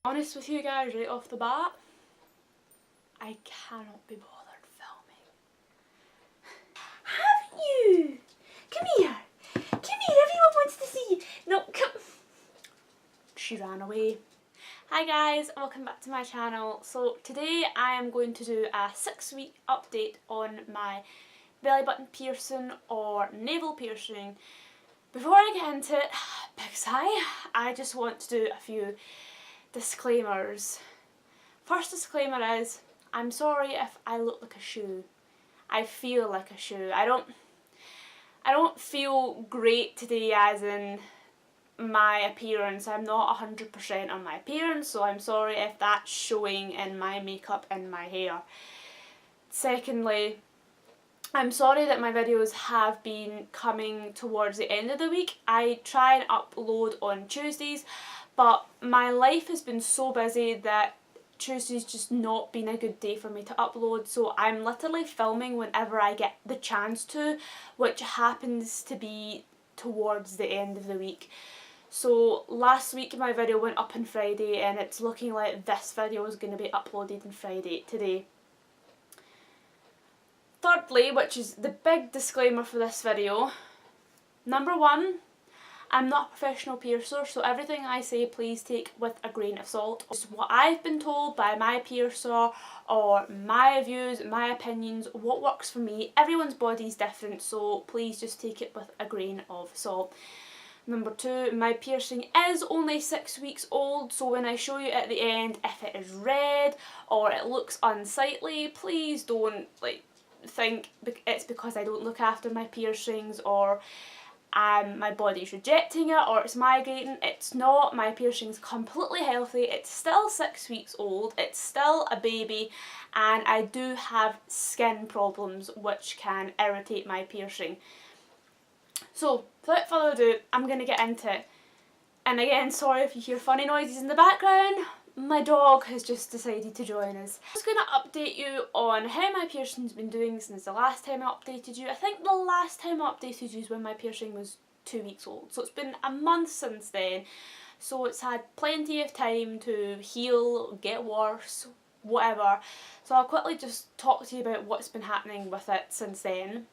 Honest with you guys right off the bat, I cannot be bothered filming. Haven't you? Come here. Come here, everyone wants to see you. No, come. She ran away. Hi guys, welcome back to my channel. So today I am going to do a 6-week update on my belly button piercing or navel piercing. Before I get into it, big sigh, I just want to do a few disclaimers. First disclaimer is, I'm sorry if I look like a shoe. I feel like a shoe. I don't feel great today as in my appearance. I'm not 100% on my appearance, so I'm sorry if that's showing in my makeup and my hair. Secondly, I'm sorry that my videos have been coming towards the end of the week. I try and upload on Tuesdays, but my life has been so busy that Tuesday's just not been a good day for me to upload, so I'm literally filming whenever I get the chance to, which happens to be towards the end of the week. So last week my video went up on Friday and it's looking like this video is going to be uploaded on Friday today. Thirdly, which is the big disclaimer for this video, number one, I'm not a professional piercer, so everything I say please take with a grain of salt. It's what I've been told by my piercer or my views, my opinions, what works for me. Everyone's body's different, so please just take it with a grain of salt. Number two, my piercing is only 6 weeks old, so when I show you at the end, if it is red or it looks unsightly, please don't think it's because I don't look after my piercings or my body's rejecting it or it's migrating. It's not. My piercing's completely healthy. It's still 6 weeks old. It's still a baby, and I do have skin problems which can irritate my piercing. So without further ado, I'm going to get into it. And again, sorry if you hear funny noises in the background. My dog has just decided to join us. I'm just going to update you on how my piercing's been doing since the last time I updated you. I think the last time I updated you is when my piercing was 2 weeks old. So it's been a month since then. So it's had plenty of time to heal, get worse, whatever. So I'll quickly just talk to you about what's been happening with it since then.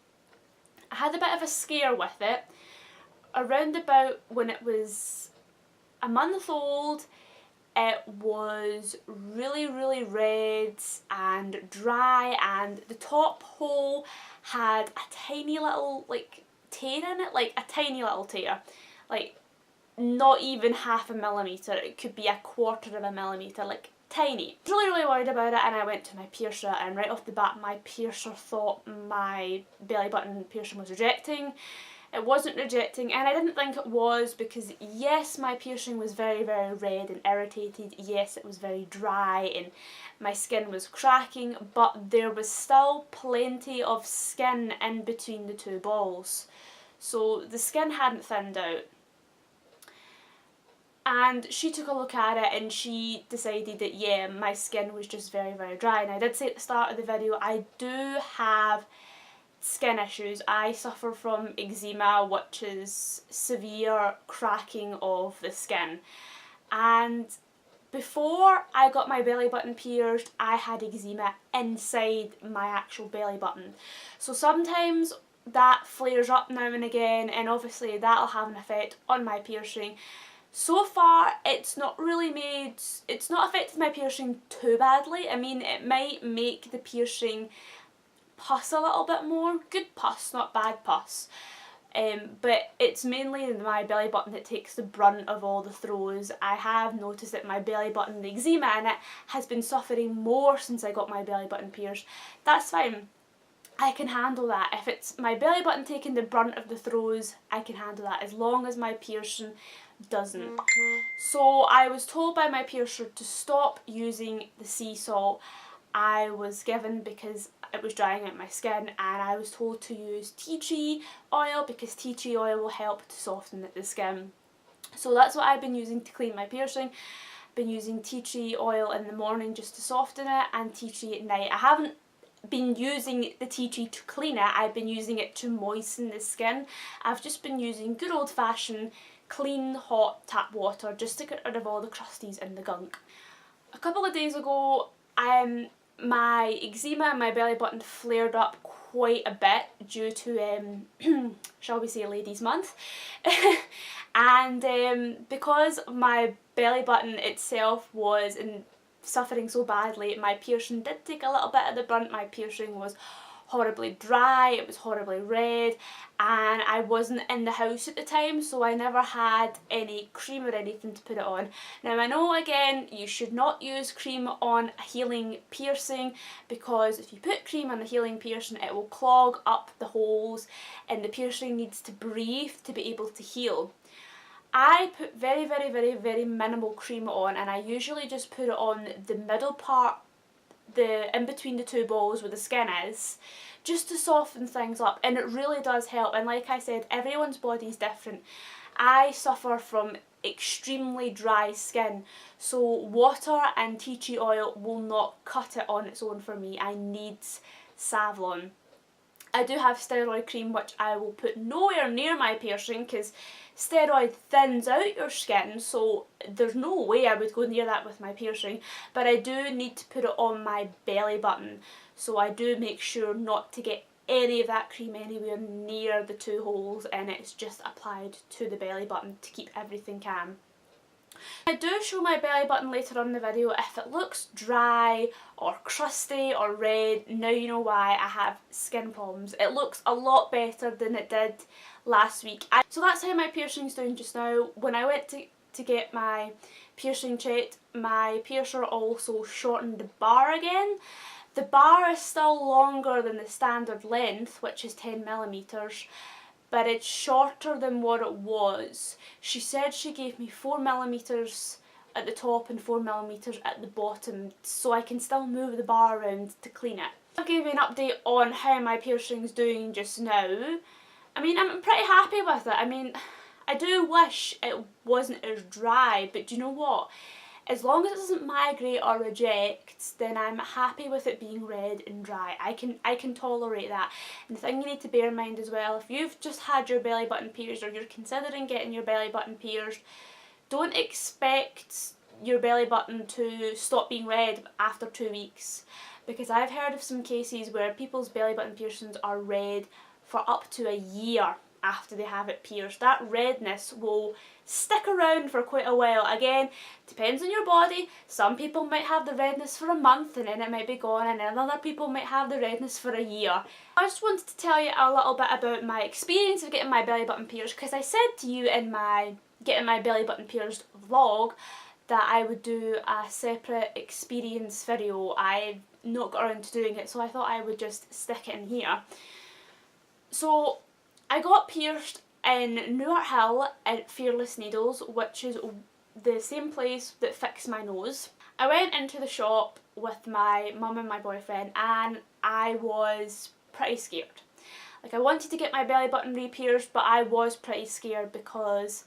I had a bit of a scare with it. Around about when it was a month old, it was really red and dry, and the top hole had a tiny little tear in it, like a tiny little tear, like not even half a millimetre, it could be a quarter of a millimetre, like tiny. I was really worried about it, and I went to my piercer, and right off the bat my piercer thought my belly button piercing was rejecting. It wasn't rejecting, and I didn't think it was, because yes, my piercing was very red and irritated, yes it was very dry and my skin was cracking, but there was still plenty of skin in between the two balls, so the skin hadn't thinned out. And she took a look at it and she decided that yeah, my skin was just very dry. And I did say at the start of the video, I do have skin issues. I suffer from eczema, which is severe cracking of the skin. And before I got my belly button pierced, I had eczema inside my actual belly button. So sometimes that flares up now and again, and obviously that'll have an effect on my piercing. So far, it's not affected my piercing too badly. I mean, it might make the piercing pus a little bit more. Good pus, not bad pus. But it's mainly my belly button that takes the brunt of all the throws. I have noticed that my belly button, the eczema in it, has been suffering more since I got my belly button pierced. That's fine. I can handle that. If it's my belly button taking the brunt of the throws, I can handle that, as long as my piercing doesn't. So I was told by my piercer to stop using the sea salt I was given because it was drying out my skin, and I was told to use tea tree oil because tea tree oil will help to soften the skin. So that's what I've been using to clean my piercing. I've been using tea tree oil in the morning just to soften it, and tea tree at night. I haven't been using the tea tree to clean it, I've been using it to moisten the skin. I've just been using good old fashioned clean hot tap water just to get rid of all the crusties and the gunk. A couple of days ago, my eczema and my belly button flared up quite a bit due to, shall we say, Ladies' Month. And because my belly button itself was suffering so badly, my piercing did take a little bit of the brunt. My piercing was horribly dry, it was horribly red, and I wasn't in the house at the time, so I never had any cream or anything to put it on. Now I know, again, you should not use cream on a healing piercing, because if you put cream on a healing piercing it will clog up the holes and the piercing needs to breathe to be able to heal. I put very, very, very, very minimal cream on, and I usually just put it on the middle part, the in between the two balls where the skin is, just to soften things up, and it really does help. And like I said, everyone's body is different. I suffer from extremely dry skin, so water and tea tree oil will not cut it on its own for me. I need Savlon. I do have steroid cream which I will put nowhere near my piercing because steroid thins out your skin, so there's no way I would go near that with my piercing, but I do need to put it on my belly button, so I do make sure not to get any of that cream anywhere near the two holes, and it's just applied to the belly button to keep everything calm. I do show my belly button later on in the video. If it looks dry or crusty or red, now you know why. I have skin problems. It looks a lot better than it did last week. So that's how my piercing's doing just now. When I went to get my piercing checked, my piercer also shortened the bar again. The bar is still longer than the standard length, which is 10mm, but it's shorter than what it was. She said she gave me 4mm at the top and 4mm at the bottom, so I can still move the bar around to clean it. I'll give you an update on how my piercing's doing just now. I mean, I'm pretty happy with it. I mean, I do wish it wasn't as dry, but do you know what? As long as it doesn't migrate or reject, then I'm happy with it being red and dry. I can tolerate that. And the thing you need to bear in mind as well, if you've just had your belly button pierced or you're considering getting your belly button pierced, don't expect your belly button to stop being red after 2 weeks. Because I've heard of some cases where people's belly button piercings are red for up to a year after they have it pierced. That redness will stick around for quite a while. Again, depends on your body. Some people might have the redness for a month and then it might be gone, and then other people might have the redness for a year. I just wanted to tell you a little bit about my experience of getting my belly button pierced, because I said to you in my getting my belly button pierced vlog that I would do a separate experience video. I've not got around to doing it, so I thought I would just stick it in here. So I got pierced in Newark Hill at Fearless Needles, which is the same place that fixed my nose. I went into the shop with my mum and my boyfriend, and I was pretty scared. Like, I wanted to get my belly button re-pierced, but I was pretty scared because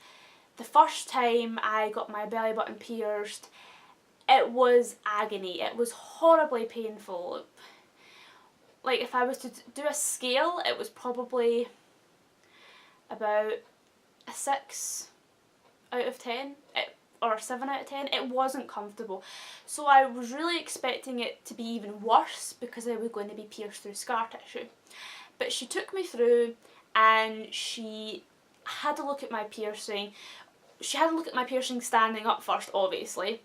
the first time I got my belly button pierced, it was agony. It was horribly painful. Like, if I was to do a scale, it was probably about a 6 out of 10 or a 7 out of 10. It wasn't comfortable, so I was really expecting it to be even worse because I was going to be pierced through scar tissue. But she took me through and she had a look at my piercing. She had a look at my piercing standing up first, obviously,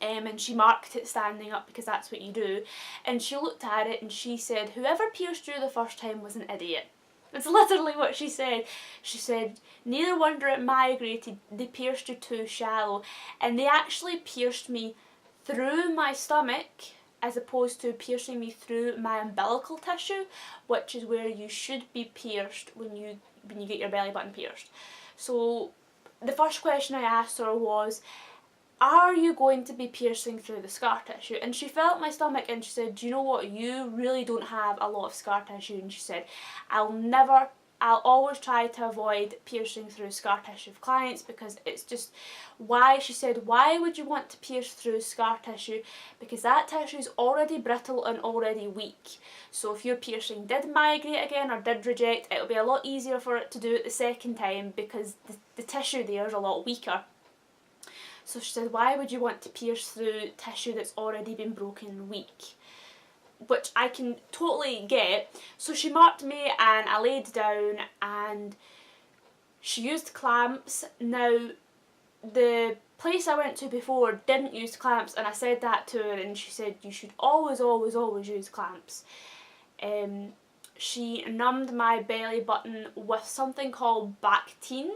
and she marked it standing up because that's what you do, and she looked at it and she said, "Whoever pierced you the first time was an idiot." That's literally what she said. She said, "Neither wonder it migrated, they pierced you too shallow." And they actually pierced me through my stomach as opposed to piercing me through my umbilical tissue, which is where you should be pierced when you get your belly button pierced. So the first question I asked her was, "Are you going to be piercing through the scar tissue?" And she felt my stomach and she said, "Do you know what, you really don't have a lot of scar tissue." And she said, I'll always try to avoid piercing through scar tissue of clients because it's just, she said, why would you want to pierce through scar tissue? Because that tissue is already brittle and already weak. So if your piercing did migrate again or did reject, it'll be a lot easier for it to do it the second time because the tissue there is a lot weaker. So she said, why would you want to pierce through tissue that's already been broken and weak? Which I can totally get. So she marked me and I laid down and she used clamps. Now, the place I went to before didn't use clamps, and I said that to her and she said you should always use clamps. She numbed my belly button with something called Bactine,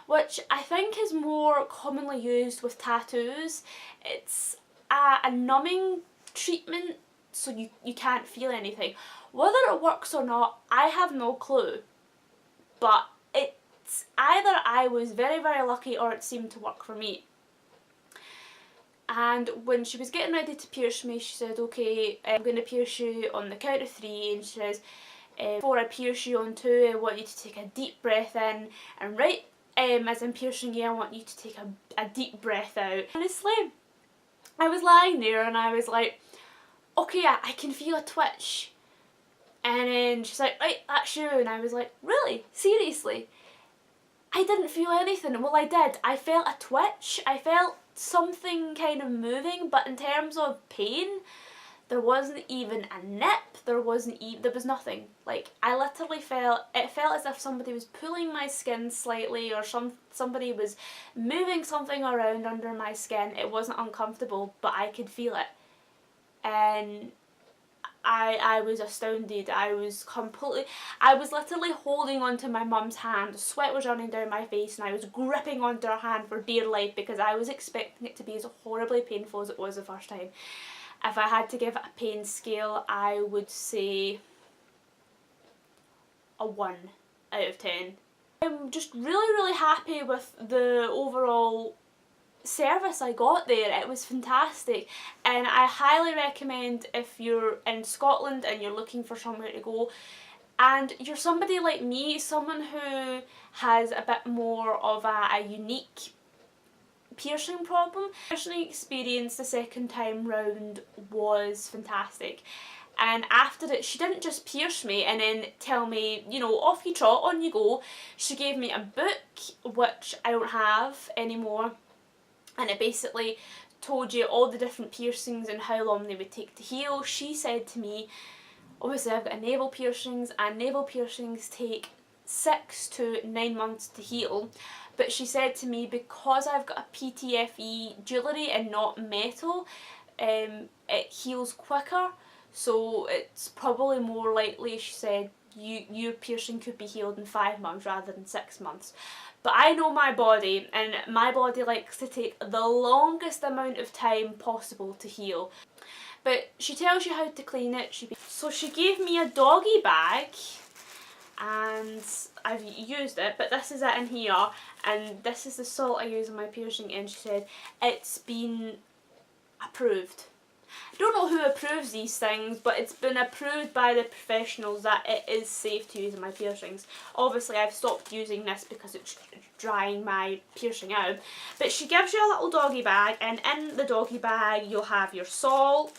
which I think is more commonly used with tattoos. It's a numbing treatment, so you can't feel anything. Whether it works or not, I have no clue, but it's either I was very lucky or it seemed to work for me. And when she was getting ready to pierce me, she said, okay, I'm going to pierce you on the count of 3, and she says, before I pierce you on 2, I want you to take a deep breath in, and right as I'm piercing you, I want you to take a deep breath out. Honestly, I was lying there and I was like, okay, I can feel a twitch. And then she's like, right, that's you. And I was like, really? Seriously? I didn't feel anything. Well, I did. I felt a twitch. I felt something kind of moving, but in terms of pain, there wasn't even a nip. There was nothing. Like, I literally felt as if somebody was pulling my skin slightly, or somebody was moving something around under my skin. It wasn't uncomfortable, but I could feel it. And I was astounded. I was literally holding onto my mum's hand. The sweat was running down my face and I was gripping onto her hand for dear life because I was expecting it to be as horribly painful as it was the first time. If I had to give it a pain scale, I would say a 1 out of 10. I'm just really happy with the overall service I got there. It was fantastic, and I highly recommend if you're in Scotland and you're looking for somewhere to go and you're somebody like me, someone who has a bit more of a unique piercing problem. Piercing experience the second time round was fantastic. And after it, she didn't just pierce me and then tell me, you know, off you trot, on you go. She gave me a book, which I don't have anymore, and it basically told you all the different piercings and how long they would take to heal. She said to me, obviously I've got navel piercings, and navel piercings take 6 to 9 months to heal, but she said to me, because I've got a PTFE jewellery and not metal, it heals quicker, so it's probably more likely, she said, your piercing could be healed in 5 months rather than 6 months. But I know my body, and my body likes to take the longest amount of time possible to heal. But she tells you how to clean it. So she gave me a doggy bag, and I've used it, but this is it in here, and this is the salt I use on my piercing, and she said it's been approved. I don't know who approves these things, but it's been approved by the professionals that it is safe to use in my piercings. Obviously I've stopped using this because it's drying my piercing out, but she gives you a little doggy bag, and in the doggy bag you'll have your salt,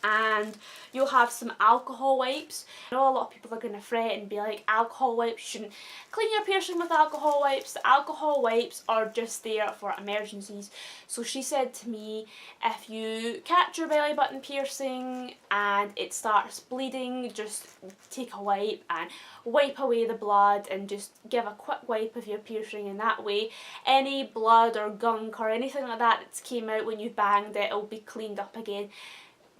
and you'll have some alcohol wipes. I know a lot of people are going to fret and be like, alcohol wipes, you shouldn't clean your piercing with alcohol wipes. The alcohol wipes are just there for emergencies. So she said to me, if you catch your belly button piercing and it starts bleeding, just take a wipe and wipe away the blood and just give a quick wipe of your piercing, and that way any blood or gunk or anything like that that's came out when you banged it will be cleaned up again.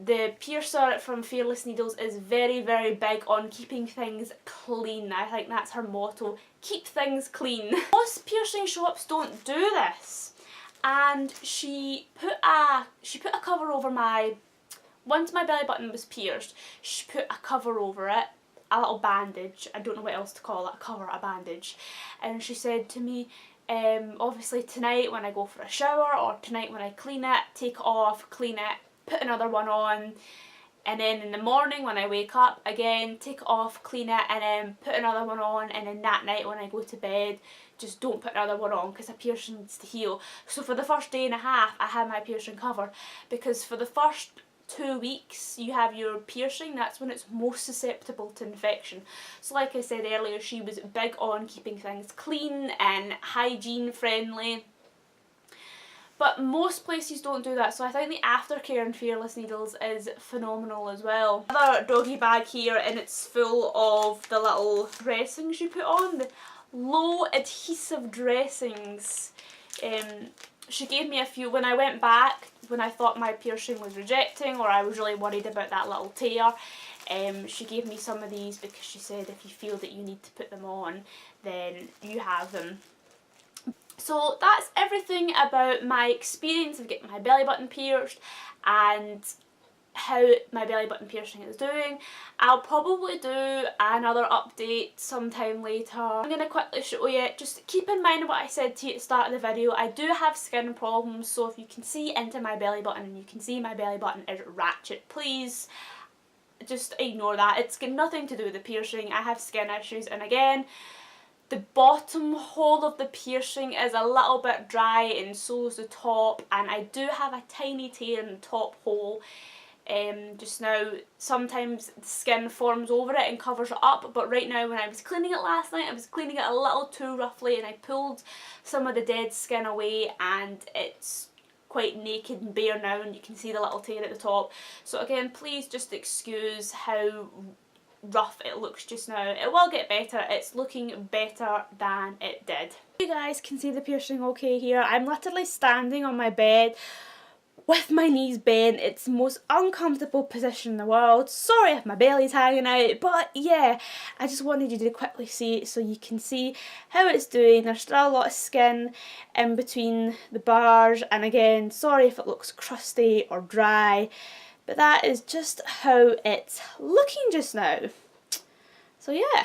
The piercer from Fearless Needles is very big on keeping things clean. I think that's her motto, keep things clean. Most piercing shops don't do this, and she put a cover over once my belly button was pierced, she put a cover over it, a little bandage, I don't know what else to call it, a bandage, and she said to me, obviously tonight when I go for a shower or tonight when I clean it, take it off, clean it, put another one on, and then in the morning when I wake up, again take it off, clean it, and then put another one on, and then that night when I go to bed, just don't put another one on because a piercing needs to heal. So for the first day and a half I had my piercing covered, because for the first 2 weeks you have your piercing, that's when it's most susceptible to infection. So like I said earlier, she was big on keeping things clean and hygiene friendly. but most places don't do that, so I think the aftercare in Fearless Needles is phenomenal as well. Another doggy bag here, and it's full of the little dressings you put on, the low adhesive dressings. She gave me a few when I went back, when I thought my piercing was rejecting or I was really worried about that little tear. She gave me some of these because she said if you feel that you need to put them on, then you have them. So that's everything about my experience of getting my belly button pierced and how my belly button piercing is doing. I'll probably do another update sometime later. I'm going to quickly show you, just keep in mind what I said to you at the start of the video. I do have skin problems, so if you can see into my belly button and you can see my belly button is ratchet, please just ignore that. It's got nothing to do with the piercing. I have skin issues, and again, the bottom hole of the piercing is a little bit dry and so is the top, and I do have a tiny tear in the top hole. Just now, sometimes the skin forms over it and covers it up, but right now when I was cleaning it last night, I was cleaning it a little too roughly and I pulled some of the dead skin away and it's quite naked and bare now, and you can see the little tear at the top. So again, please just excuse how rough it looks just now. It will get better. It's looking better than it did. You guys can see the piercing okay here. I'm literally standing on my bed with my knees bent. It's the most uncomfortable position in the world. Sorry if my belly's hanging out, but yeah, I just wanted you to quickly see it so you can see how it's doing. There's still a lot of skin in between the bars, and again, sorry if it looks crusty or dry, but that is just how it's looking just now. So yeah.